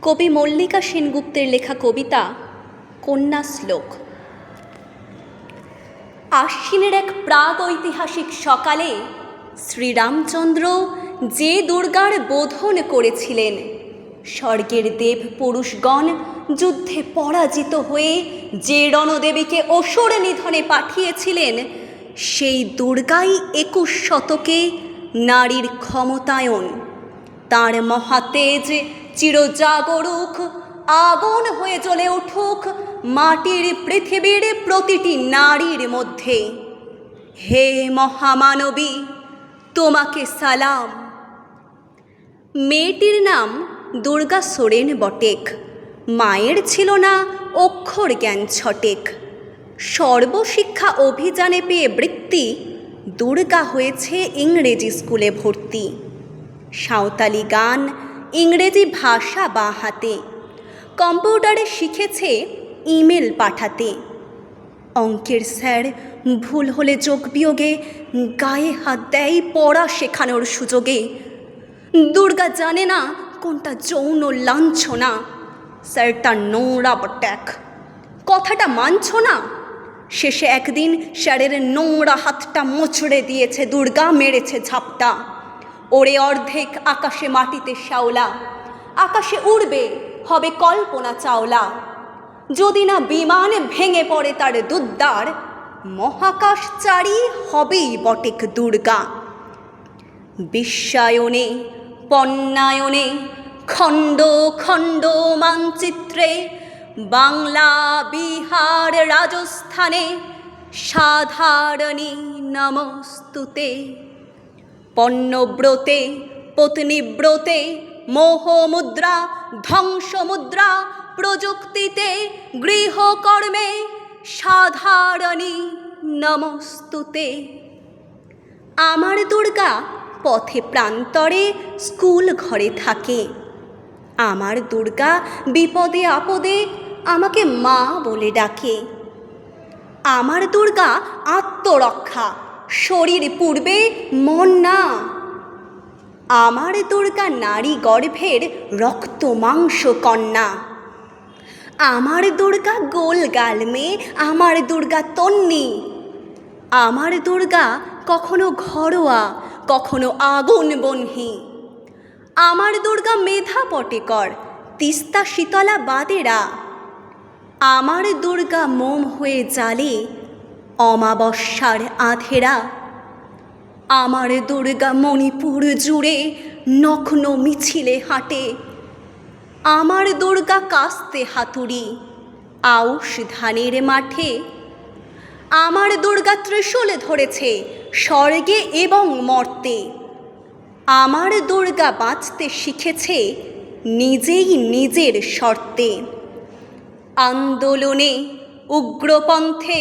কবি মল্লিকা সেনগুপ্তের লেখা কবিতা কন্যা শ্লোক। আশ্বিনের এক প্রাগ ঐতিহাসিক সকালে শ্রীরামচন্দ্র যে দুর্গার বোধন করেছিলেন, স্বর্গের দেব পুরুষগণ যুদ্ধে পরাজিত হয়ে যে রণদেবীকে অসুর নিধনে পাঠিয়েছিলেন, সেই দুর্গাই 21 শতকে নারীর ক্ষমতায়ন। তার মহাতেজ চিরজাগরুক, আগুন হয়ে জ্বলে উঠুক মাটির পৃথিবীর প্রতিটি নারীর মধ্যে। হে মহামানবী, তোমাকে সালাম। মেয়েটির নাম দুর্গা সোরেন বটেক। মায়ের ছিল না অক্ষর জ্ঞান ছটেক। সর্বশিক্ষা অভিযানে পেয়ে বৃত্তি, দুর্গা হয়েছে ইংরেজি স্কুলে ভর্তি। সাঁওতালি গান, ইংরেজি ভাষা বাঁ হাতে, কম্পিউটারে শিখেছে ইমেল পাঠাতে। অঙ্কের স্যার ভুল হলে যোগ বিয়োগে গায়ে হাত দেয় পড়া শেখানোর সুযোগে। দুর্গা জানে না কোনটা যৌন লাঞ্ছনা, স্যার তার নোংরা বটেক। কথাটা মানছ না? শেষে একদিন স্যারের নোংরা হাতটা মোচড়ে দিয়েছে দুর্গা, মেরেছে ঝাপটা। ওরে অর্ধেক আকাশে মাটিতে শ্যাওলা, আকাশে উড়বে হবে কল্পনা চাওলা। যদি না বিমান ভেঙে পড়ে তার দুদ্দার, মহাকাশচারী হবেই বটেক দুর্গা। বিশ্বায়নে পণ্যায়নে খণ্ড খণ্ড মানচিত্রে, বাংলা বিহার রাজস্থানে সাধারণী নমস্তুতে। পণ্যব্রতে পত্নীব্রতে মোহমুদ্রা ধ্বংসমুদ্রা, প্রযুক্তিতে গৃহকর্মে সাধারণী নমস্তুতে। আমার দুর্গা পথে প্রান্তরে স্কুল ঘরে থাকে। আমার দুর্গা বিপদে আপদে আমাকে মা বলে ডাকে। আমার দুর্গা আত্মরক্ষা, শরীর পূর্বে মন না। আমার দুর্গা নারী গর্ভের রক্ত মাংস কন্যা। আমার দুর্গা গোল গাল মেয়ে, আমার দুর্গা তন্নি। আমার দুর্গা কখনো ঘরোয়া, কখনো আগুন বহ্নি। আমার দুর্গা মেধা পটেকর, তিস্তা শীতলা বাদেরা। আমার দুর্গা মোম হয়ে জ্বালে অমাবস্যার আধেরা। আমার দুর্গা মণিপুর জুড়ে নগ্ন মিছিলে হাঁটে। আমার দুর্গা কাস্তে হাতুড়ি আউশ ধানের মাঠে। আমার দুর্গা ত্রিশূল ধরেছে স্বর্গে এবং মর্তে। আমার দুর্গা বাঁচতে শিখেছে নিজেই নিজের শর্তে। আন্দোলনে উগ্রপন্থে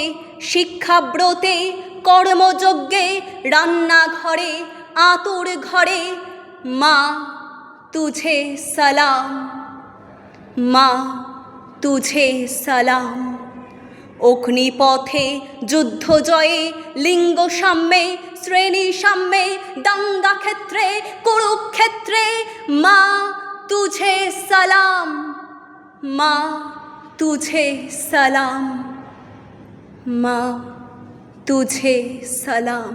শিক্ষাব্রতে কর্মযজ্ঞে রান্নাঘরে আতুর ঘরে, মা তুঝে সালাম, মা তুঝে সালাম। অগ্নিপথে যুদ্ধ জয়ে লিঙ্গ সাম্যে শ্রেণী সাম্যে দাঙ্গা ক্ষেত্রে কুরুক্ষেত্রে, মা তুঝে সালাম, মা তুঝে সালাম, মা তুঝে সালাম।